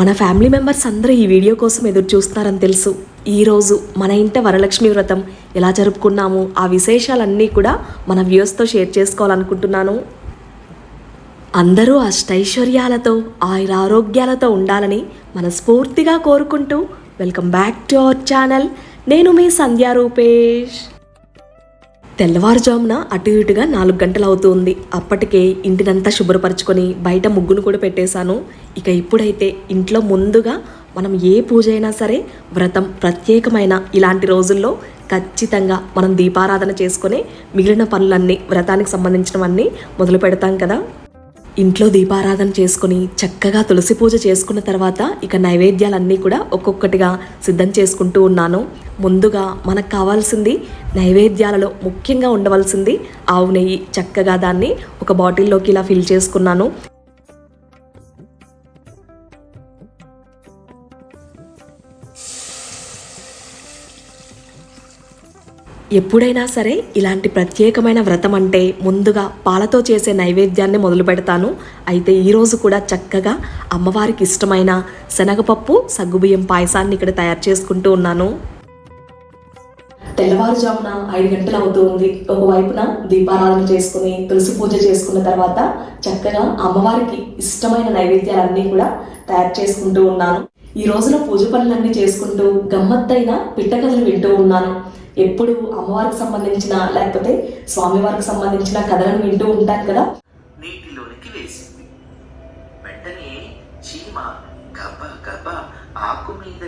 మన family members అందరూ ఈ వీడియో కోసం ఎదురు చూస్తున్నారని తెలుసు. ఈరోజు మన ఇంట వరలక్ష్మి వ్రతం ఎలా జరుపుకున్నాము ఆ విశేషాలన్నీ కూడా మన వ్యూవర్స్తో షేర్ చేసుకోవాలనుకుంటున్నాను. అందరూ అష్టైశ్వర్యాలతో ఆయురారోగ్యాలతో ఉండాలని మనస్ఫూర్తిగా కోరుకుంటూ welcome back to our channel. నేను మీ సంధ్యా రూపేష్. తెల్లవారుజామున అటు ఇటుగా 4 గంటలు అవుతుంది. అప్పటికే ఇంటినంతా శుభ్రపరచుకొని బయట ముగ్గును కూడా పెట్టేశాను. ఇక ఇప్పుడైతే ఇంట్లో ముందుగా మనం ఏ పూజ అయినా సరే వ్రతం ప్రత్యేకమైన ఇలాంటి రోజుల్లో ఖచ్చితంగా మనం దీపారాధన చేసుకొని మిగిలిన పనులన్నీ వ్రతానికి సంబంధించినవన్నీ మొదలు పెడతాం కదా. ఇంట్లో దీపారాధన చేసుకుని చక్కగా తులసి పూజ చేసుకున్న తర్వాత ఇక నైవేద్యాలన్నీ కూడా ఒక్కొక్కటిగా సిద్ధం చేసుకుంటూ ఉన్నాను. ముందుగా మనకు కావాల్సింది నైవేద్యాలలో ముఖ్యంగా ఉండవలసింది ఆవు నెయ్యి. చక్కగా దాన్ని ఒక బాటిల్లోకి ఇలా ఫిల్ చేసుకున్నాను. ఎప్పుడైనా సరే ఇలాంటి ప్రత్యేకమైన వ్రతం అంటే ముందుగా పాలతో చేసే నైవేద్యాన్ని మొదలు పెడతాను. అయితే ఈరోజు కూడా చక్కగా అమ్మవారికి ఇష్టమైన శనగపప్పు సగ్గుబియ్యం పాయసాన్ని ఇక్కడ తయారు చేసుకుంటూ ఉన్నాను. తెల్లవారుజామున 5 గంటలు అవుతూ ఉంది. ఒకవైపున దీపారాధన చేసుకుని తులసి పూజ చేసుకున్న తర్వాత చక్కగా అమ్మవారికి ఇష్టమైన నైవేద్యాలన్నీ కూడా తయారు చేసుకుంటూ ఉన్నాను. ఈ రోజున పూజ పనులన్నీ చేసుకుంటూ గమ్మత్తైన పిట్టకథలు వింటూ ఉన్నాను. ఎప్పుడు అమ్మవారికి సంబంధించిన లేకపోతే స్వామివారికి సంబంధించిన కథలను వింటూ ఉంటాను కదా. నీటిలోనికి వేసింది. వెంటనే చీమ గబ గబ ఆకు మీద.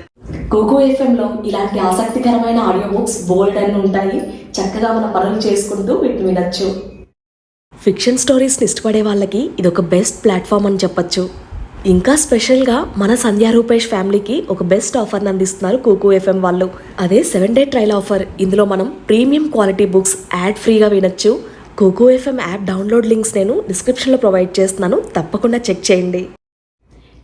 కోకో ఎఫ్ఎంలో ఇలాంటి ఆసక్తికరమైన ఆడియో బుక్స్ బోల్డ్ అని ఉంటాయి. చక్కగా మన పనులు చేసుకుంటూ వీటిని వినొచ్చు. ఫిక్షన్ స్టోరీస్ని ఇష్టపడే వాళ్ళకి ఇది ఒక బెస్ట్ ప్లాట్ఫామ్ అని చెప్పొచ్చు. ఇంకా స్పెషల్గా మన సంధ్యా రూపేష్ ఫ్యామిలీకి ఒక బెస్ట్ ఆఫర్ని అందిస్తున్నారు కోకో ఎఫ్ఎం వాళ్ళు. అదే 7 డే ట్రయల్ ఆఫర్. ఇందులో మనం ప్రీమియం క్వాలిటీ బుక్స్ యాడ్ ఫ్రీగా వినొచ్చు. Kuku FM app download links నేను డిస్క్రిప్షన్లో ప్రొవైడ్ చేస్తున్నాను, తప్పకుండా చెక్ చేయండి.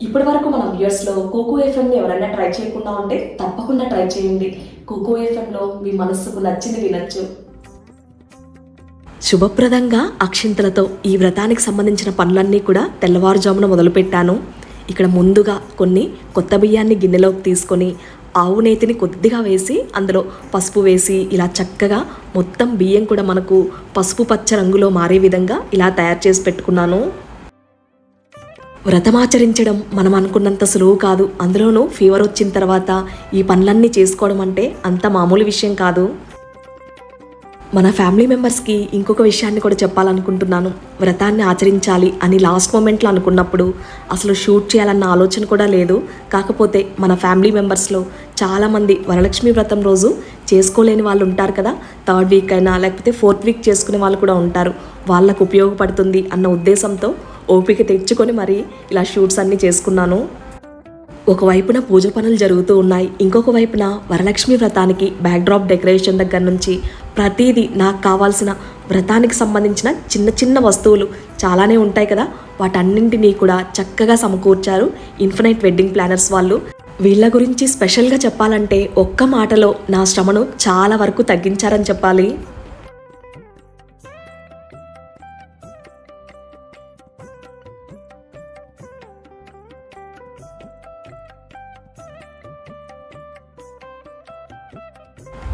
ఇప్పటి వరకు మన వ్యూవర్స్లో కోకో ఎఫ్ఎంని ఎవరైనా ట్రై చేయకుండా ఉంటే తప్పకుండా ట్రై చేయండి. కోకో ఎఫ్ఎంలో మీ మనస్సుకు నచ్చింది వినొచ్చు. శుభప్రదంగా అక్షింతలతో ఈ వ్రతానికి సంబంధించిన పనులన్నీ కూడా తెల్లవారుజామున మొదలుపెట్టాను. ఇక్కడ ముందుగా కొన్ని కొత్త బియ్యాన్ని గిన్నెలోకి తీసుకొని ఆవు నేతిని కొద్దిగా వేసి అందులో పసుపు వేసి ఇలా చక్కగా మొత్తం బియ్యం కూడా మనకు పసుపు పచ్చ రంగులో మారే విధంగా ఇలా తయారు చేసి పెట్టుకున్నాను. వ్రతమాచరించడం మనం అనుకున్నంత సులువు కాదు. అందులోనూ ఫీవర్ వచ్చిన తర్వాత ఈ పనులన్నీ చేసుకోవడం అంటే అంత మామూలు విషయం కాదు. మన ఫ్యామిలీ మెంబర్స్కి ఇంకొక విషయాన్ని కూడా చెప్పాలనుకుంటున్నాను. వ్రతాన్ని ఆచరించాలి అని లాస్ట్ మూమెంట్లో అనుకున్నప్పుడు అసలు షూట్ చేయాలన్న ఆలోచన కూడా లేదు. కాకపోతే మన ఫ్యామిలీ మెంబర్స్లో చాలామంది వరలక్ష్మి వ్రతం రోజు చేసుకోలేని వాళ్ళు ఉంటారు కదా. 3rd వీక్ అయినా లేకపోతే 4th వీక్ చేసుకునే వాళ్ళు కూడా ఉంటారు. వాళ్ళకు ఉపయోగపడుతుంది అన్న ఉద్దేశంతో ఓపిక తెచ్చుకొని మరి ఇలా షూట్స్ అన్నీ చేసుకున్నాను. ఒకవైపున పూజ పనులు జరుగుతూ ఉన్నాయి, ఇంకొక వైపున వరలక్ష్మి వ్రతానికి బ్యాక్డ్రాప్ డెకరేషన్ దగ్గర నుంచి ప్రతిదీ నాకు కావాల్సిన వ్రతానికి సంబంధించిన చిన్న చిన్న వస్తువులు చాలానే ఉంటాయి కదా, వాటన్నింటినీ కూడా చక్కగా సమకూర్చారు ఇన్ఫినైట్ వెడ్డింగ్ ప్లానర్స్ వాళ్ళు. వీళ్ళ గురించి స్పెషల్గా చెప్పాలంటే ఒక్క మాటలో నా శ్రమను చాలా వరకు తగ్గించారని చెప్పాలి.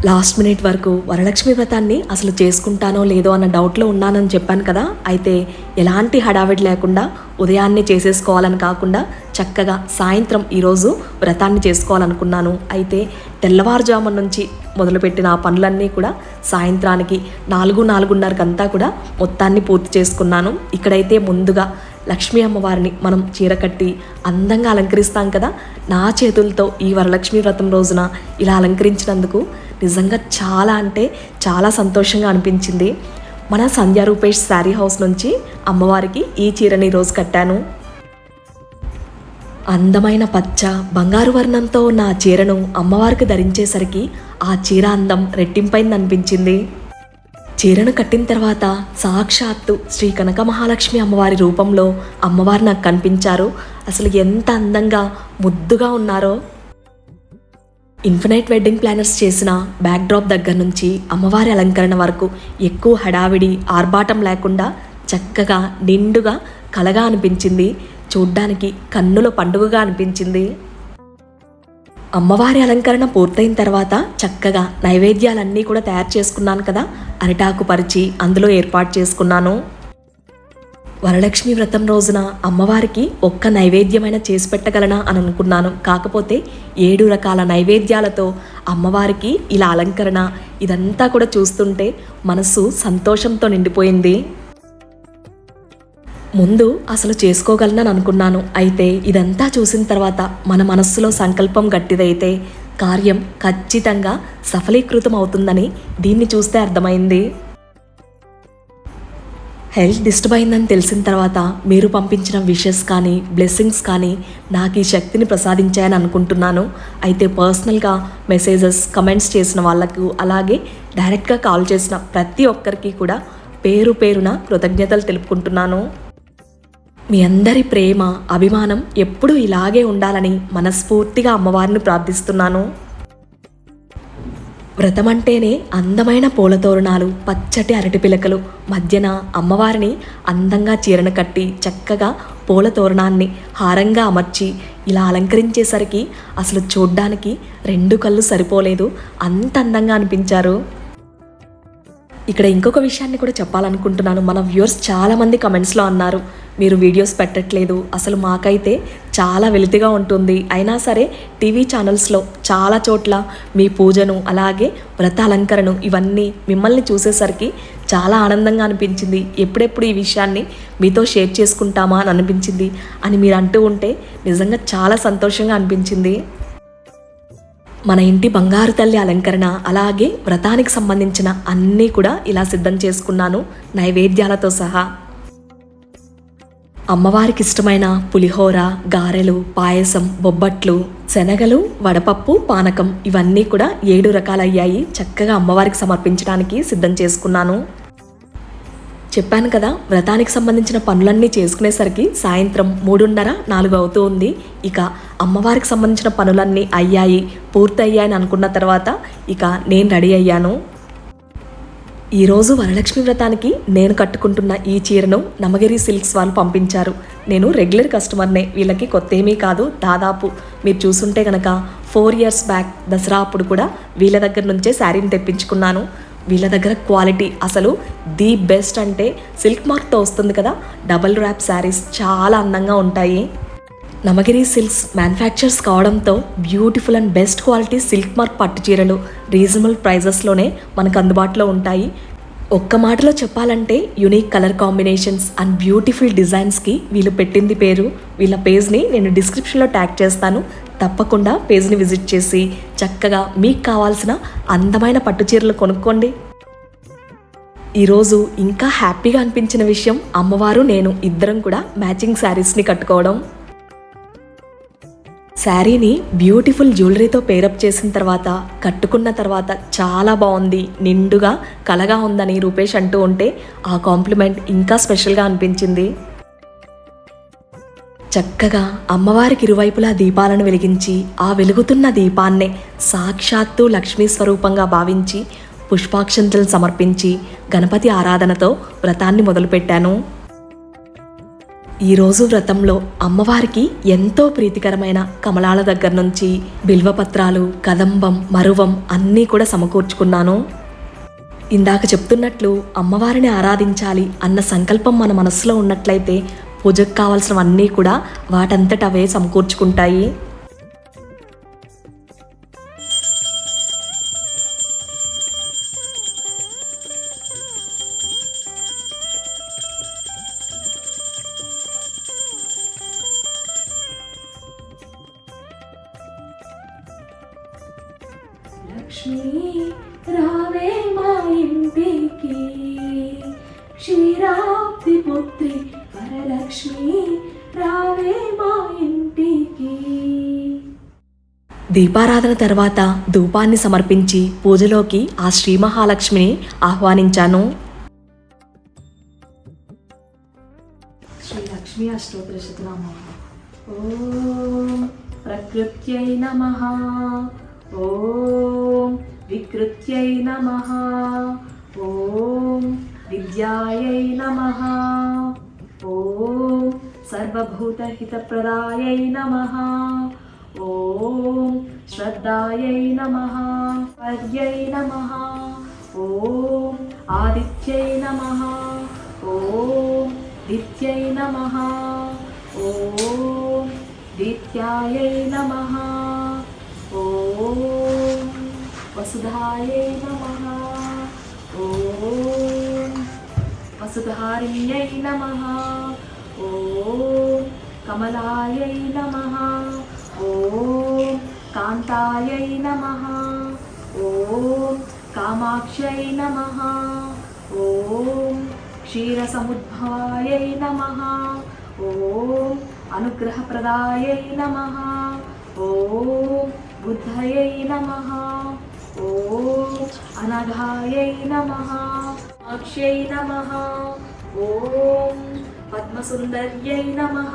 లాస్ట్ మినిట్ వరకు వరలక్ష్మి వ్రతాన్ని అసలు చేసుకుంటానో లేదో అన్న డౌట్లో ఉన్నానని చెప్పాను కదా. అయితే ఎలాంటి హడావిడి లేకుండా ఉదయాన్నే చేసేసుకోవాలని కాకుండా చక్కగా సాయంత్రం ఈరోజు వ్రతాన్ని చేసుకోవాలనుకున్నాను. అయితే తెల్లవారుజామున నుంచి మొదలుపెట్టిన ఆ పనులన్నీ కూడా సాయంత్రానికి 4-4:30 కూడా మొత్తాన్ని పూర్తి చేసుకున్నాను. ఇక్కడైతే ముందుగా లక్ష్మీ అమ్మవారిని మనం చీర కట్టి అందంగా అలంకరిస్తాం కదా. నా చేతులతో ఈ వరలక్ష్మి వ్రతం రోజున ఇలా అలంకరించినందుకు నిజంగా చాలా అంటే చాలా సంతోషంగా అనిపించింది. మన సంధ్యా రూపేష్ శారీ హౌస్ నుంచి అమ్మవారికి ఈ చీరని ఈరోజు కట్టాను. అందమైన పచ్చ బంగారు వర్ణంతో ఉన్న ఆ చీరను అమ్మవారికి ధరించేసరికి ఆ చీర అందం రెట్టింపైంది అనిపించింది. చీరను కట్టిన తర్వాత సాక్షాత్తు శ్రీ కనక మహాలక్ష్మి అమ్మవారి రూపంలో అమ్మవారు నాకు కనిపించారు. అసలు ఎంత అందంగా ముద్దుగా ఉన్నారో. ఇన్ఫినైట్ వెడ్డింగ్ ప్లానర్స్ చేసిన బ్యాక్డ్రాప్ దగ్గర నుంచి అమ్మవారి అలంకరణ వరకు ఎక్కువ హడావిడి ఆర్భాటం లేకుండా చక్కగా నిండుగా కలగా అనిపించింది. చూడ్డానికి కన్నుల పండుగగా అనిపించింది. అమ్మవారి అలంకరణ పూర్తయిన తర్వాత చక్కగా నైవేద్యాలన్నీ కూడా తయారు చేసుకున్నాను కదా, అరిటాకు పరిచి అందులో ఏర్పాటు చేసుకున్నాను. వరలక్ష్మి వ్రతం రోజున అమ్మవారికి ఒక్క నైవేద్యమైన చేసి పెట్టగలనా అని అనుకున్నాను. కాకపోతే 7 రకాల నైవేద్యాలతో అమ్మవారికి ఇలా అలంకరణ ఇదంతా కూడా చూస్తుంటే మనసు సంతోషంతో నిండిపోయింది. ముందు అసలు చేసుకోగలనని అనుకున్నాను. అయితే ఇదంతా చూసిన తర్వాత మన మనస్సులో సంకల్పం గట్టిదైతే కార్యం ఖచ్చితంగా సఫలీకృతం అవుతుందని దీన్ని చూస్తే అర్థమైంది. హెల్త్ డిస్టర్బ్ అయిందని తెలిసిన తర్వాత మీరు పంపించిన విషెస్ కానీ బ్లెస్సింగ్స్ కానీ నాకు ఈ శక్తిని ప్రసాదించాయని అనుకుంటున్నాను. అయితే పర్సనల్గా మెసేజెస్ కమెంట్స్ చేసిన వాళ్ళకు అలాగే డైరెక్ట్గా కాల్ చేసిన ప్రతి ఒక్కరికి కూడా పేరు పేరున కృతజ్ఞతలు తెలుపుకుంటున్నాను. మీ అందరి ప్రేమ అభిమానం ఎప్పుడూ ఇలాగే ఉండాలని మనస్ఫూర్తిగా అమ్మవారిని ప్రార్థిస్తున్నాను. వ్రతం అంటేనే అందమైన పూల తోరణాలు, పచ్చటి అరటి పిలకలు, మధ్యన అమ్మవారిని అందంగా చీరను కట్టి చక్కగా పూల తోరణాన్ని హారంగా అమర్చి ఇలా అలంకరించేసరికి అసలు చూడ్డానికి 2 కళ్ళు సరిపోలేదు, అంత అందంగా అనిపించారు. ఇక్కడ ఇంకొక విషయాన్ని కూడా చెప్పాలనుకుంటున్నాను. మన వ్యూవర్స్ చాలామంది కమెంట్స్లో అన్నారు, మీరు వీడియోస్ పెట్టట్లేదు, అసలు మాకైతే చాలా వెలితిగా ఉంటుంది, అయినా సరే టీవీ ఛానల్స్లో చాలా చోట్ల మీ పూజను అలాగే వ్రత అలంకరణను ఇవన్నీ మిమ్మల్ని చూసేసరికి చాలా ఆనందంగా అనిపించింది, ఎప్పుడెప్పుడు ఈ విషయాన్ని మీతో షేర్ చేసుకుంటామా అని అనిపించింది అని మీరు అంటూ ఉంటే నిజంగా చాలా సంతోషంగా అనిపించింది. మన ఇంటి బంగారు తల్లి అలంకరణ అలాగే వ్రతానికి సంబంధించిన అన్నీ కూడా ఇలా సిద్ధం చేసుకున్నాను, నైవేద్యాలతో సహా. అమ్మవారికి ఇష్టమైన పులిహోర, గారెలు, పాయసం, బొబ్బట్లు, శనగలు, వడపప్పు, పానకం ఇవన్నీ కూడా 7 రకాలయ్యాయి. చక్కగా అమ్మవారికి సమర్పించడానికి సిద్ధం చేసుకున్నాను. చెప్పాను కదా, వ్రతానికి సంబంధించిన పనులన్నీ చేసుకునేసరికి సాయంత్రం 3:30-4 అవుతూ ఉంది. ఇక అమ్మవారికి సంబంధించిన పనులన్నీ అయ్యాయి, పూర్తయ్యాయని అనుకున్న తర్వాత ఇక నేను రెడీ అయ్యాను. ఈరోజు వరలక్ష్మి వ్రతానికి నేను కట్టుకుంటున్న ఈ చీరను నమగిరి సిల్క్స్ వాళ్ళు పంపించారు. నేను రెగ్యులర్ కస్టమర్నే, వీళ్ళకి కొత్త ఏమీ కాదు. దాదాపు మీరు చూసుంటే కనుక 4 years బ్యాక్ దసరా అప్పుడు కూడా వీళ్ళ దగ్గర నుంచే శారీని తెప్పించుకున్నాను. వీళ్ళ దగ్గర క్వాలిటీ అసలు ది బెస్ట్, అంటే సిల్క్ మార్క్తో వస్తుంది కదా, డబల్ ర్యాప్ శారీస్ చాలా అందంగా ఉంటాయి. నమగిరి సిల్క్స్ మ్యానుఫ్యాక్చర్స్ కావడంతో beautiful and best quality silk mark పట్టు చీరలు రీజనబుల్ ప్రైజెస్లోనే మనకు అందుబాటులో ఉంటాయి. ఒక్క మాటలో చెప్పాలంటే unique colour combinations and beautiful డిజైన్స్కి వీళ్ళు పెట్టింది పేరు. వీళ్ళ పేజ్ని నేను డిస్క్రిప్షన్లో ట్యాగ్ చేస్తాను, తప్పకుండా పేజ్ని విజిట్ చేసి చక్కగా మీకు కావాల్సిన అందమైన పట్టు చీరలు కొనుక్కోండి. ఈరోజు ఇంకా హ్యాపీగా అనిపించిన విషయం, అమ్మవారు నేను ఇద్దరం కూడా మ్యాచింగ్ శారీస్ని కట్టుకోవడం. శారీని బ్యూటిఫుల్ జ్యువెలరీతో పేరప్ చేసిన తర్వాత కట్టుకున్న తర్వాత చాలా బాగుంది, నిండుగా కలగా ఉందని రూపేష్ అంటూ ఉంటే ఆ కాంప్లిమెంట్ ఇంకా స్పెషల్గా అనిపించింది. చక్కగా అమ్మవారికి ఇరువైపులా దీపాలను వెలిగించి ఆ వెలుగుతున్న దీపాన్నే సాక్షాత్తు లక్ష్మీ స్వరూపంగా భావించి పుష్పాక్షంతలు సమర్పించి గణపతి ఆరాధనతో వ్రతాన్ని మొదలుపెట్టాను. ఈరోజు వ్రతంలో అమ్మవారికి ఎంతో ప్రీతికరమైన కమలాల దగ్గర నుంచి బిల్వపత్రాలు, కదంబం, మరువం అన్నీ కూడా సమకూర్చుకున్నాను. ఇందాక చెప్తున్నట్లు అమ్మవారిని ఆరాధించాలి అన్న సంకల్పం మన మనస్సులో ఉన్నట్లయితే పూజకు కావాల్సినవన్నీ కూడా వాటంతట అవే సమకూర్చుకుంటాయి. లక్ష్మీ రావే మా ఇంటికి, క్షీరాబ్ది పుత్రి వరలక్ష్మి రావే మా ఇంటికి. దీపారాధన తర్వాత ధూపాన్ని సమర్పించి పూజలోకి ఆ శ్రీ మహాలక్ష్మిని ఆహ్వానించాను. శ్రీ లక్ష్మీ అష్టోత్తర శతనామం. ఓం ప్రకృత్యై నమః, ఓం వికృత్యై నమః, ఓం విద్యాయై నమః, ఓం सर्वभूतहितप्रदायै नमः। ॐ श्रद्धायै नमः। पर्यै नमः। ॐ आदित्यै नमः। ॐ दित्यै नमः। ॐ दित्यायै नमः। ॐ वसुधायै नमः। ॐ वसुधारिण्यै नमः। ॐ कमलायै नमः। ॐ कान्तायै नमः। ॐ कामाक्ष्यै नमः। ॐ क्षीरसमुद्भवायै नमः। ॐ अनुग्रहप्रदायै नमः। ॐ बुद्धयै नमः। ॐ अनघायै नमः। अक्ष्यै नमः। ॐ పద్మసుందర్యై నమః.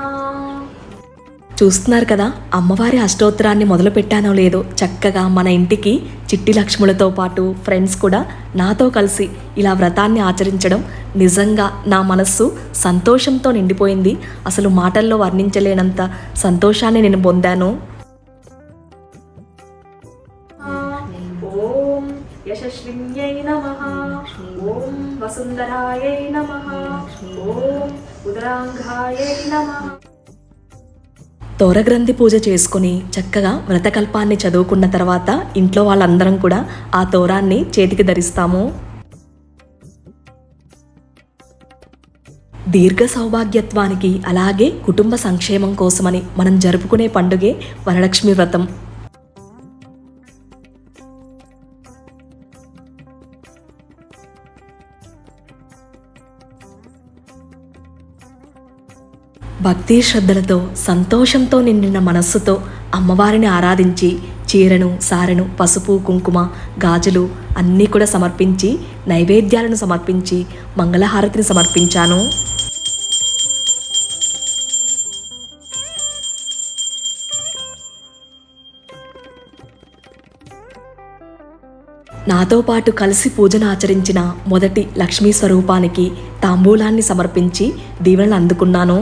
చూస్తున్నారు కదా, అమ్మవారి అష్టోత్తరాన్ని మొదలు పెట్టానో లేదో చక్కగా మన ఇంటికి చిట్టి లక్ష్ములతో పాటు ఫ్రెండ్స్ కూడా నాతో కలిసి ఇలా వ్రతాన్ని ఆచరించడం నిజంగా నా మనస్సు సంతోషంతో నిండిపోయింది. అసలు మాటల్లో వర్ణించలేనంత సంతోషాన్ని నేను పొందాను. ఓం యశస్విన్యై నమః. ఓం వసుంధరాయై నమః. ఓం ఉదరాంగాయై నమః. తోరగ్రంథి పూజ చేసుకుని చక్కగా వ్రతకల్పాన్ని చదువుకున్న తర్వాత ఇంట్లో వాళ్ళందరం కూడా ఆ తోరాన్ని చేతికి ధరిస్తాము. దీర్ఘ సౌభాగ్యత్వానికి అలాగే కుటుంబ సంక్షేమం కోసమని మనం జరుపుకునే పండుగే వరలక్ష్మి వ్రతం. భక్తి శ్రద్ధలతో సంతోషంతో నిండిన మనస్సుతో అమ్మవారిని ఆరాధించి చీరను సారెను పసుపు కుంకుమ గాజులు అన్నీ కూడా సమర్పించి నైవేద్యాలను సమర్పించి మంగళహారతిని సమర్పించాను. నాతో పాటు కలిసి పూజను ఆచరించిన మొదటి లక్ష్మీ స్వరూపానికి తాంబూలాన్ని సమర్పించి దీవెనలు అందుకున్నాను.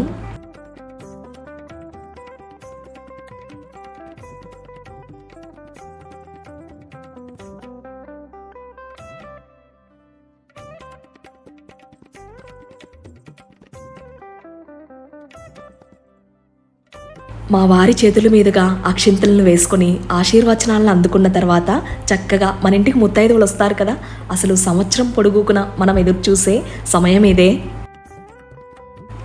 మా వారి చేతుల మీదుగా అక్షింతలను వేసుకొని ఆశీర్వచనాలను అందుకున్న తర్వాత చక్కగా మన ఇంటికి ముత్తైదువులు వస్తారు కదా, అసలు సంవత్సరం పొడుగుకున మనం ఎదురు చూసే సమయం ఇదే.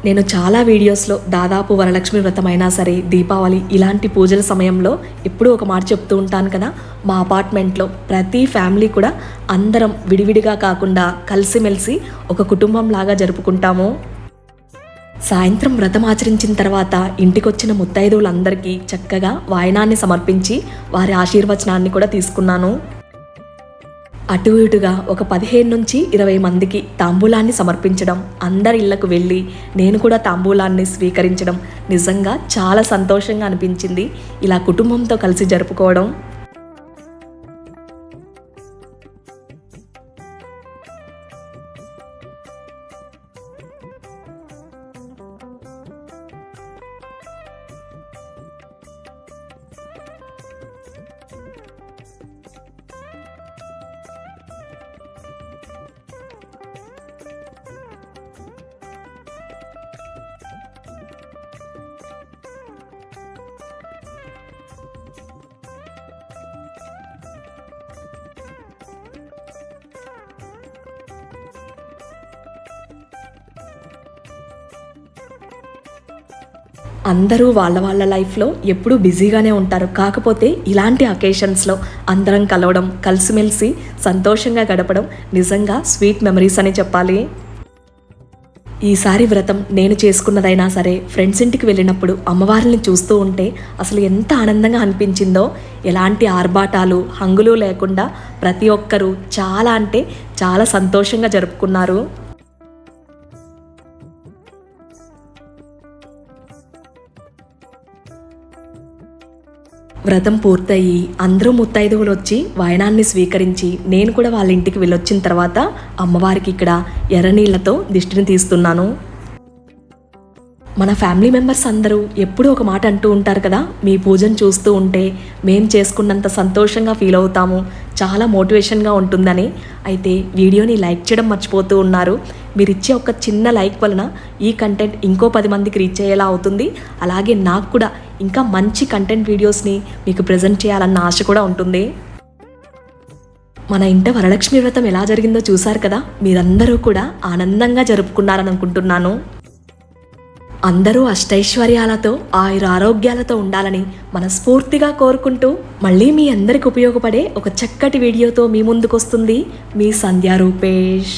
నేను చాలా వీడియోస్లో దాదాపు వరలక్ష్మి వ్రతం అయినా సరే దీపావళి ఇలాంటి పూజల సమయంలో ఎప్పుడూ ఒక మాట చెప్తూ ఉంటాను కదా, మా అపార్ట్మెంట్లో ప్రతి ఫ్యామిలీ కూడా అందరం విడివిడిగా కాకుండా కలిసిమెలిసి ఒక కుటుంబం లాగా జరుపుకుంటాము. సాయంత్రం వ్రతం ఆచరించిన తర్వాత ఇంటికొచ్చిన ముత్తైదువులందరికీ చక్కగా వాయనాన్ని సమర్పించి వారి ఆశీర్వచనాన్ని కూడా తీసుకున్నాను. అటు ఇటుగా ఒక 15 నుంచి 20 మందికి తాంబూలాన్ని సమర్పించడం, అందరి ఇళ్లకు వెళ్ళి నేను కూడా తాంబూలాన్ని స్వీకరించడం నిజంగా చాలా సంతోషంగా అనిపించింది. ఇలా కుటుంబంతో కలిసి జరుపుకోవడం. అందరూ వాళ్ళ వాళ్ళ లైఫ్లో ఎప్పుడూ బిజీగానే ఉంటారు. కాకపోతే ఇలాంటి అకేషన్స్లో అందరం కలవడం, కలిసిమెలిసి సంతోషంగా గడపడం నిజంగా స్వీట్ మెమరీస్ అని చెప్పాలి. ఈసారి వ్రతం నేను చేసుకున్నదైనా సరే ఫ్రెండ్స్ ఇంటికి వెళ్ళినప్పుడు అమ్మవారిని చూస్తూ ఉంటే అసలు ఎంత ఆనందంగా అనిపించిందో. ఎలాంటి ఆర్భాటాలు హంగులు లేకుండా ప్రతి ఒక్కరూ చాలా అంటే చాలా సంతోషంగా జరుపుకున్నారు. వ్రతం పూర్తయి అందరూ ముత్తైదువులు వచ్చి వాయనాన్ని స్వీకరించి నేను కూడా వాళ్ళ ఇంటికి వెళ్ళొచ్చిన తర్వాత అమ్మవారికి ఇక్కడ ఎర్రనీళ్లతో దిష్టిని తీస్తున్నాను. మన ఫ్యామిలీ మెంబర్స్ అందరూ ఎప్పుడూ ఒక మాట అంటూ ఉంటారు కదా, మీ పూజను చూస్తూ ఉంటే మేం చేసుకున్నంత సంతోషంగా ఫీల్ అవుతాము, చాలా మోటివేషన్గా ఉంటుందని. అయితే వీడియోని లైక్ చేయడం మర్చిపోతూ ఉన్నారు. మీరు ఇచ్చే ఒక చిన్న లైక్ వలన ఈ కంటెంట్ ఇంకో 10 మందికి రీచ్ అయ్యేలా అవుతుంది. అలాగే నాకు కూడా ఇంకా మంచి కంటెంట్ వీడియోస్ని మీకు ప్రజెంట్ చేయాలన్న ఆశ కూడా ఉంటుంది. మన ఇంట వరలక్ష్మి వ్రతం ఎలా జరిగిందో చూశారు కదా, మీరందరూ కూడా ఆనందంగా జరుపుకున్నారని అనుకుంటున్నాను. అందరూ అష్టైశ్వర్యాలతో ఆయురారోగ్యాలతో ఉండాలని మనస్ఫూర్తిగా కోరుకుంటూ మళ్ళీ మీ అందరికి ఉపయోగపడే ఒక చక్కటి వీడియోతో మీ ముందుకు వస్తుంది మీ సంధ్యా రూపేష్.